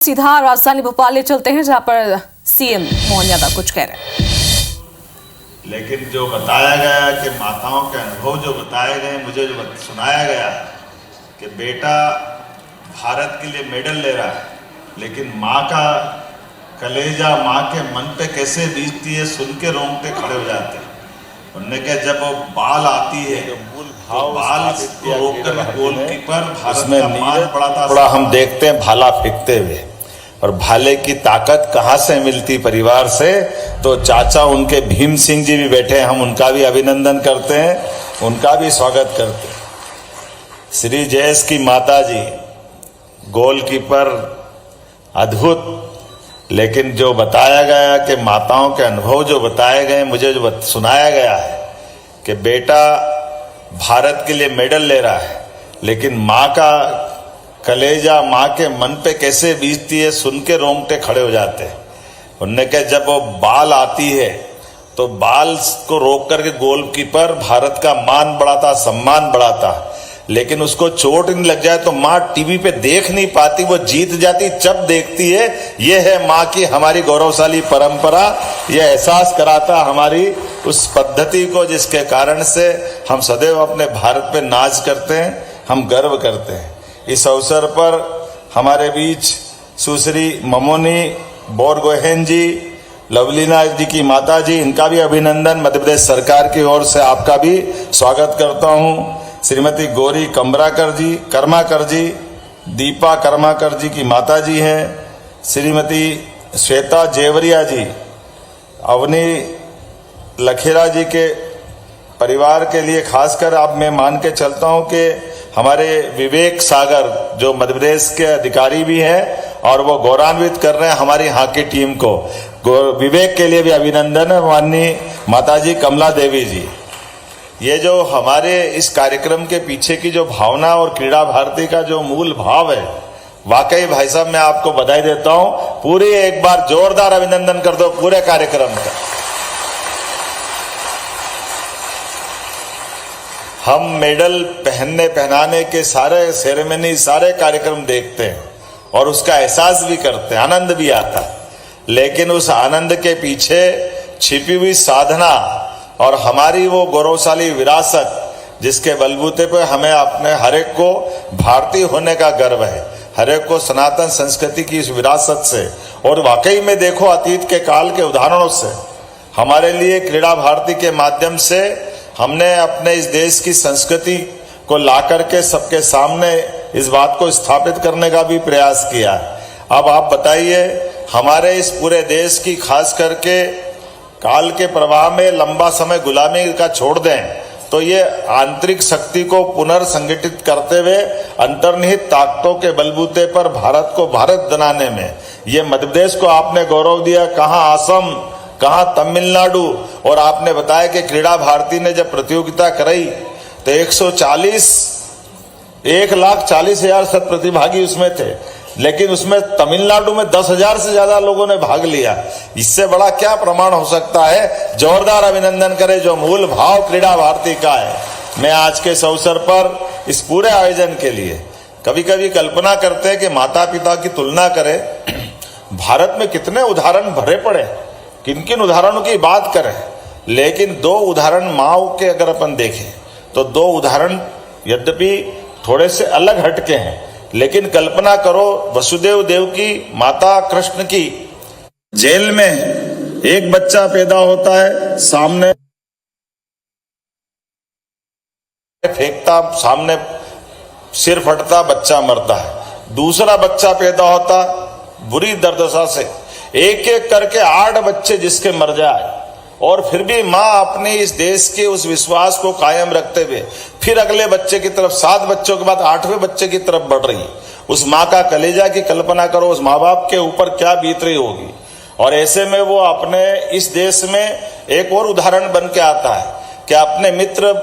सीधा राजधानी भोपाल ले चलते हैं जहां पर सीएम मोहन यादव कुछ कह रहे हैं। लेकिन जो बताया गया कि माताओं के अनुभव जो बताए गए, मुझे जो सुनाया गया कि बेटा भारत के लिए मेडल ले रहा है, लेकिन माँ का कलेजा, माँ के मन पे कैसे बीतती है, सुन के रोंगटे खड़े हो जाते हैं। उन्होंने कहा जब वो बाल आती है तो बाल को रोककर गोलकीपर भारत का मान बड़ा हम देखते हैं भाला फेंकते हुए, और भाले की ताकत कहाँ से मिलती परिवार से। तो चाचा उनके भीम सिंह जी भी बैठे हैं, हम उनका भी अभिनंदन करते हैं, उनका भी स्वागत करते हैं। श्री जयेश की माता जी गोलकीपर अद्भुत। लेकिन जो बताया गया कि माताओं के अनुभव जो बताए गए, मुझे जो सुनाया गया है कि बेटा भारत के लिए मेडल ले रहा है, लेकिन माँ का कलेजा, माँ के मन पे कैसे बीतती है, सुन के रोंगटे खड़े हो जाते हैं। उन्होंने कहा जब वो बाल आती है तो बाल को रोक करके गोलकीपर भारत का मान बढ़ाता, सम्मान बढ़ाता, लेकिन उसको चोट नहीं लग जाए तो माँ टीवी पे देख नहीं पाती, वो जीत जाती जब देखती है। ये है माँ की हमारी गौरवशाली परंपरा। ये एहसास कराता हमारी उस पद्धति को जिसके कारण से हम सदैव अपने भारत पे नाज करते हैं, हम गर्व करते हैं। इस अवसर पर हमारे बीच सुश्री ममोनी बोरगोहेन जी, लवलीना जी की माता जी, इनका भी अभिनंदन मध्य प्रदेश सरकार की ओर से आपका भी स्वागत करता हूँ। श्रीमती गौरी कर्माकर जी, दीपा कर्माकर जी की माता जी हैं, श्रीमती श्वेता जेवरिया जी, अवनी लखेरा जी के परिवार के लिए खासकर अब मैं मान के चलता हूं कि हमारे विवेक सागर जो मध्य प्रदेश के अधिकारी भी हैं और वो गौरवान्वित कर रहे हैं हमारी हॉकी टीम को। विवेक के लिए भी अभिनंदन है। माननीय माताजी कमला देवी जी, ये जो हमारे इस कार्यक्रम के पीछे की जो भावना और क्रीड़ा भारती का जो मूल भाव है, वाकई भाई साहब मैं आपको बधाई देता हूं। पूरी एक बार जोरदार अभिनंदन कर दो पूरे कार्यक्रम का। हम मेडल पहनाने के सारे सेरेमनी, सारे कार्यक्रम देखते हैं और उसका एहसास भी करते हैं, आनंद भी आता है, लेकिन उस आनंद के पीछे छिपी हुई साधना और हमारी वो गौरवशाली विरासत जिसके बलबूते पर हमें अपने हर एक को भारतीय होने का गर्व है, हर एक को सनातन संस्कृति की इस विरासत से, और वाकई में देखो अतीत के काल के उदाहरणों से हमारे लिए क्रीड़ा भारती के माध्यम से हमने अपने इस देश की संस्कृति को ला करके सबके सामने इस बात को स्थापित करने का भी प्रयास किया। अब आप बताइए, हमारे इस पूरे देश की खास करके काल के प्रवाह में लंबा समय गुलामी का छोड़ दें तो ये आंतरिक शक्ति को पुनर्संगठित करते हुए अंतर्निहित ताकतों के बलबूते पर भारत को भारत बनाने में ये मध्य प्रदेश को आपने गौरव दिया। कहाँ असम, कहाँ तमिलनाडु, और आपने बताया कि क्रीड़ा भारती ने जब प्रतियोगिता कराई तो 1,40,000 शत प्रतिभागी उसमें थे, लेकिन उसमें तमिलनाडु में 10,000 से ज्यादा लोगों ने भाग लिया। इससे बड़ा क्या प्रमाण हो सकता है। जोरदार अभिनंदन करें जो मूल भाव क्रीड़ा भारती का है। मैं आज के इस अवसर पर इस पूरे आयोजन के लिए कभी कभी कल्पना करते हैं कि माता पिता की तुलना करें, भारत में कितने उदाहरण भरे पड़े, किन किन उदाहरणों की बात करें, लेकिन दो उदाहरण माओ के अगर अपन देखें तो दो उदाहरण यद्यपि थोड़े से अलग हटके हैं, लेकिन कल्पना करो वसुदेव देव की माता कृष्ण की, जेल में एक बच्चा पैदा होता है, सामने फेंकता, सामने सिर फटता, बच्चा मरता है। दूसरा बच्चा पैदा होता बुरी दुर्दशा से, एक एक करके 8 बच्चे जिसके मर जाए, और फिर भी माँ अपने इस देश के उस विश्वास को कायम रखते हुए फिर अगले बच्चे की तरफ, 7 बच्चों के बाद 8वें बच्चे की तरफ बढ़ रही। उस माँ का कलेजा की कल्पना करो, उस माँ बाप के ऊपर क्या बीत रही होगी। और ऐसे में वो अपने इस देश में एक और उदाहरण बन के आता है कि अपने मित्र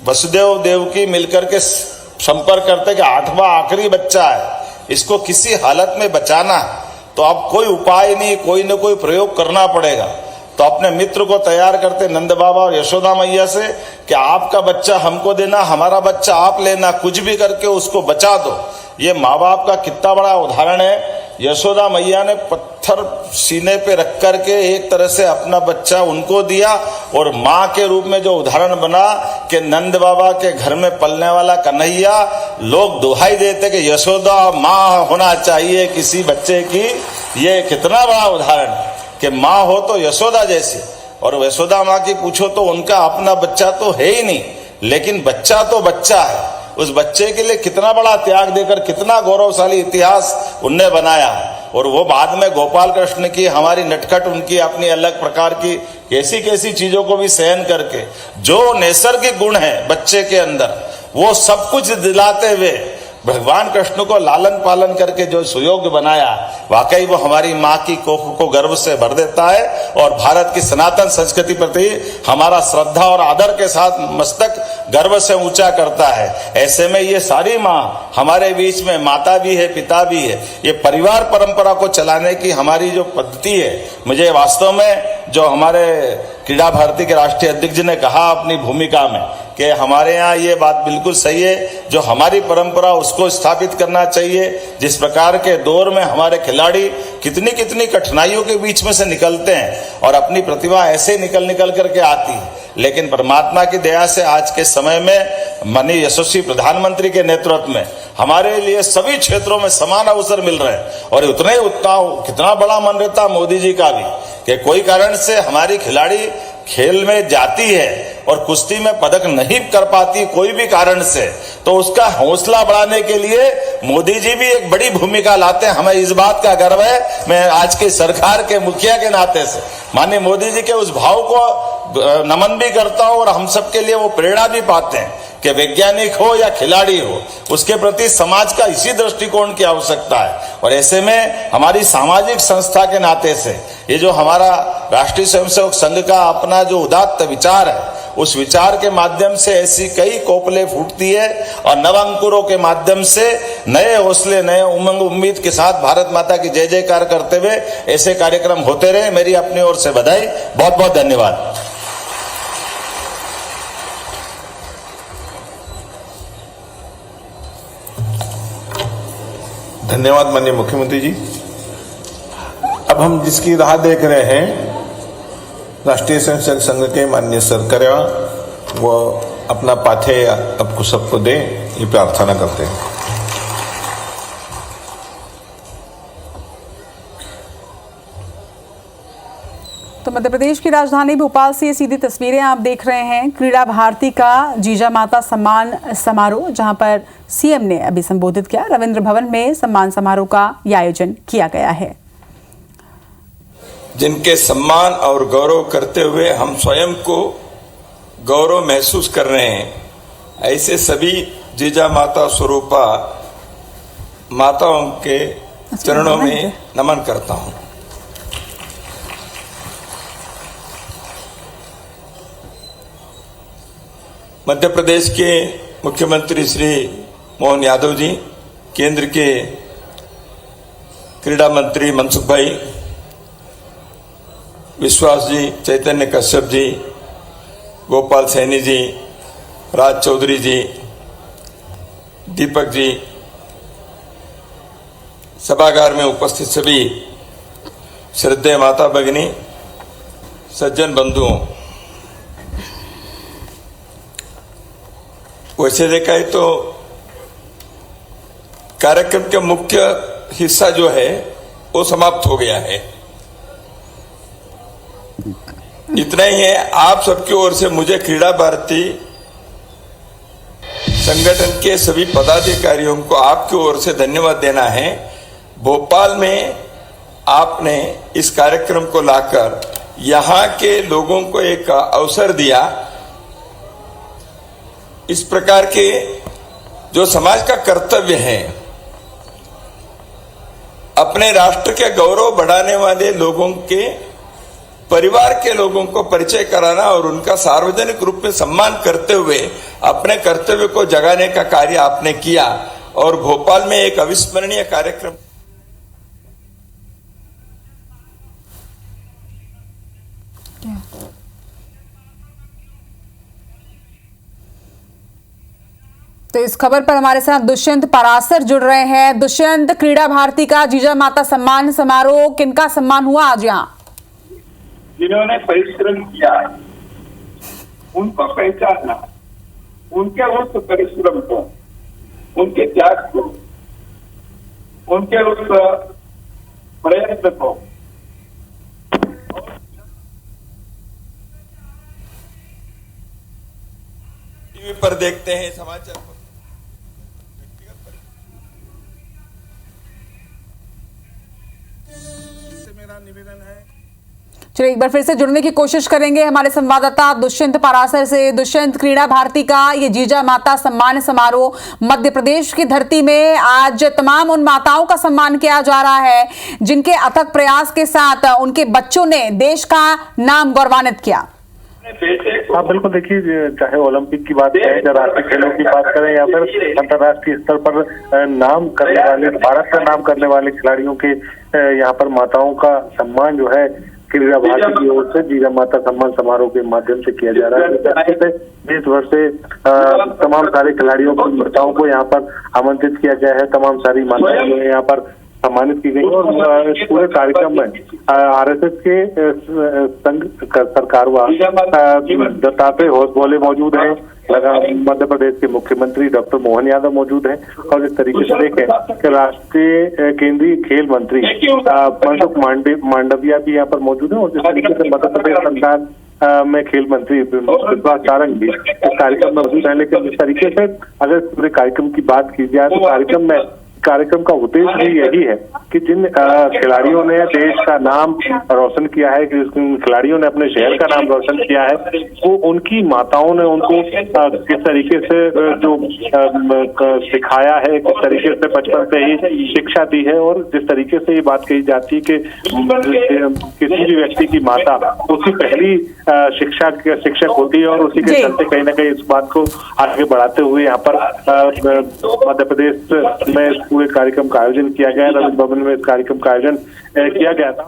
वसुदेव देव की मिलकर के संपर्क करते कि 8वां आखिरी बच्चा है, इसको किसी हालत में बचाना है, तो अब कोई उपाय नहीं, कोई न कोई प्रयोग करना पड़ेगा। तो अपने मित्र को तैयार करते नंद बाबा और यशोदा मैया से कि आपका बच्चा हमको देना, हमारा बच्चा आप लेना, कुछ भी करके उसको बचा दो। ये माँ बाप का कितना बड़ा उदाहरण है यशोदा मैया ने पत्थर सीने पे रख करके एक तरह से अपना बच्चा उनको दिया, और माँ के रूप में जो उदाहरण बना कि नंद बाबा के घर में पलने वाला कन्हैया, लोग दुहाई देते कि यशोदा माँ होना चाहिए किसी बच्चे की। ये कितना बड़ा उदाहरण कि माँ हो तो यशोदा जैसी, और यशोदा माँ की पूछो तो उनका अपना बच्चा तो है ही नहीं, लेकिन बच्चा तो बच्चा है। उस बच्चे के लिए कितना बड़ा त्याग देकर कितना गौरवशाली इतिहास उनने बनाया। और वो बाद में गोपाल कृष्ण की हमारी नटखट, उनकी अपनी अलग प्रकार की कैसी कैसी चीजों को भी सहन करके जो नैसर्गिक गुण है बच्चे के अंदर, वो सब कुछ दिलाते हुए भगवान कृष्ण को लालन पालन करके जो सुयोग्य बनाया, वाकई वो हमारी माँ की कोख को गर्व से भर देता है और भारत की सनातन संस्कृति प्रति हमारा श्रद्धा और आदर के साथ मस्तक गर्व से ऊंचा करता है। ऐसे में ये सारी माँ हमारे बीच में माता भी है, पिता भी है। ये परिवार परंपरा को चलाने की हमारी जो पद्धति है, मुझे वास्तव में जो हमारे क्रीड़ा भारती के राष्ट्रीय अध्यक्ष जी ने कहा अपनी भूमिका में कि हमारे यहाँ ये बात बिल्कुल सही है, जो हमारी परंपरा उसको स्थापित करना चाहिए। जिस प्रकार के दौर में हमारे खिलाड़ी कितनी कितनी कठिनाइयों के बीच में से निकलते हैं और अपनी प्रतिभा ऐसे निकल करके आती है, लेकिन परमात्मा की दया से आज के समय में माननीय यशस्वी प्रधानमंत्री के नेतृत्व में हमारे लिए सभी क्षेत्रों में समान अवसर मिल रहे हैं। और उतना ही कितना बड़ा मन रहता मोदी जी का भी कि कोई कारण से हमारी खिलाड़ी खेल में जाती है और कुश्ती में पदक नहीं कर पाती कोई भी कारण से, तो उसका हौसला बढ़ाने के लिए मोदी जी भी एक बड़ी भूमिका लाते हैं। हमें इस बात का गर्व है, मैं आज की सरकार के मुखिया के नाते से माननीय मोदी जी के उस भाव को नमन भी करता हूं और हम सबके लिए वो प्रेरणा भी पाते हैं कि वैज्ञानिक हो या खिलाड़ी हो, उसके प्रति समाज का इसी दृष्टिकोण की आवश्यकता है। और ऐसे में हमारी सामाजिक संस्था के नाते से ये जो हमारा राष्ट्रीय स्वयंसेवक संघ का अपना जो उदात्त विचार है, उस विचार के माध्यम से ऐसी कई कोपले फूटती है और नव अंकुरों के माध्यम से नए हौसले, नए उमंग उम्मीद के साथ भारत माता की जय जयकार करते हुए ऐसे कार्यक्रम होते रहे। मेरी अपनी ओर से बधाई, बहुत बहुत धन्यवाद। धन्यवाद माननीय मुख्यमंत्री जी। अब हम जिसकी राह देख रहे हैं, राष्ट्रीय स्वयंसेवक संघ के माननीय सरकर्या वो अपना पाथे आपको सबको दे, ये प्रार्थना करते हैं। तो मध्य प्रदेश की राजधानी भोपाल से ये सीधी तस्वीरें आप देख रहे हैं क्रीड़ा भारती का जीजा माता सम्मान समारोह, जहां पर सीएम ने अभी संबोधित किया। रविंद्र भवन में सम्मान समारोह का ये आयोजन किया गया है। जिनके सम्मान और गौरव करते हुए हम स्वयं को गौरव महसूस कर रहे हैं, ऐसे सभी जीजा माता स्वरूपा माताओं के चरणों में नमन करता हूं। मध्य प्रदेश के मुख्यमंत्री श्री मोहन यादव जी, केंद्र के क्रीड़ा मंत्री मनसुख भाई, विश्वास जी, चैतन्य कश्यप जी, गोपाल सैनी जी, राज चौधरी जी, दीपक जी, सभागार में उपस्थित सभी श्रद्धेय माता भगिनी, सज्जन बंधुओं, वैसे देखा है तो कार्यक्रम का मुख्य हिस्सा जो है वो समाप्त हो गया है। इतना ही है, आप सबकी ओर से मुझे क्रीड़ा भारती संगठन के सभी पदाधिकारियों को आपकी ओर से धन्यवाद देना है। भोपाल में आपने इस कार्यक्रम को लाकर यहाँ के लोगों को एक अवसर दिया। इस प्रकार के जो समाज का कर्तव्य है, अपने राष्ट्र के गौरव बढ़ाने वाले लोगों के परिवार के लोगों को परिचय कराना और उनका सार्वजनिक रूप में सम्मान करते हुए अपने कर्तव्य को जगाने का कार्य आपने किया और भोपाल में एक अविस्मरणीय कार्यक्रम तो इस खबर पर हमारे साथ दुष्यंत पारासर जुड़ रहे हैं। दुष्यंत, क्रीड़ा भारती का जीजा माता सम्मान समारोह, किनका सम्मान हुआ आज यहाँ? जिन्होंने परिश्रम किया उनको पहचानना, उनके उस परिश्रम को, उनके त्याग को, उनके उस प्रयत्न को टीवी पर देखते हैं, समाचार पर मेरा निवेदन है। चलिए एक बार फिर से जुड़ने की कोशिश करेंगे हमारे संवाददाता दुष्यंत पारासर से। दुष्यंत, क्रीड़ा भारती का ये जीजा माता सम्मान समारोह मध्य प्रदेश की धरती में आज तमाम उन माताओं का सम्मान किया जा रहा है जिनके अथक प्रयास के साथ उनके बच्चों ने देश का नाम गौरवान्वित किया। हाँ बिल्कुल, देखिए चाहे ओलंपिक की बात करें या राष्ट्रीय खेलों की बात करें या फिर अंतर्राष्ट्रीय स्तर पर नाम करने वाले, भारत का नाम करने वाले खिलाड़ियों के यहाँ पर माताओं का सम्मान जो है क्रीड़ा भारती की ओर से जीजा माता सम्मान समारोह के माध्यम से किया जा रहा है। देश भर से तमाम सारे खिलाड़ियों की माताओं को यहाँ पर आमंत्रित किया गया है। तमाम सारी माताएं जो है यहाँ पर सम्मानित की गई और इस पूरे कार्यक्रम में आरएसएस के संघ सरकारवा दत्तात्रेय होसबोले मौजूद हैं, मध्य प्रदेश के मुख्यमंत्री डॉक्टर मोहन यादव मौजूद हैं और इस तरीके से देखें कि राष्ट्रीय केंद्रीय खेल मंत्री मनसुख मांडविया भी यहाँ पर मौजूद है और जिस तरीके से मध्य प्रदेश सरकार में खेल मंत्री विश्वास सारंग भी इस कार्यक्रम में मौजूद है। लेकिन जिस तरीके से अगर पूरे कार्यक्रम की बात की जाए तो कार्यक्रम का उद्देश्य भी यही है कि जिन खिलाड़ियों ने देश का नाम रोशन किया है, कि खिलाड़ियों ने अपने शहर का नाम रोशन किया है, वो उनकी माताओं ने उनको किस तरीके से जो सिखाया है, किस तरीके से बचपन से ही शिक्षा दी है और जिस तरीके से ये बात कही जाती है कि किसी भी व्यक्ति की माता उसकी पहली शिक्षक होती है और उसी के चलते कहीं ना कहीं इस बात को आगे बढ़ाते हुए यहाँ पर मध्य प्रदेश में पूरे कार्यक्रम का आयोजन किया गया। रविंद्र भवन में इस कार्यक्रम का आयोजन किया गया था।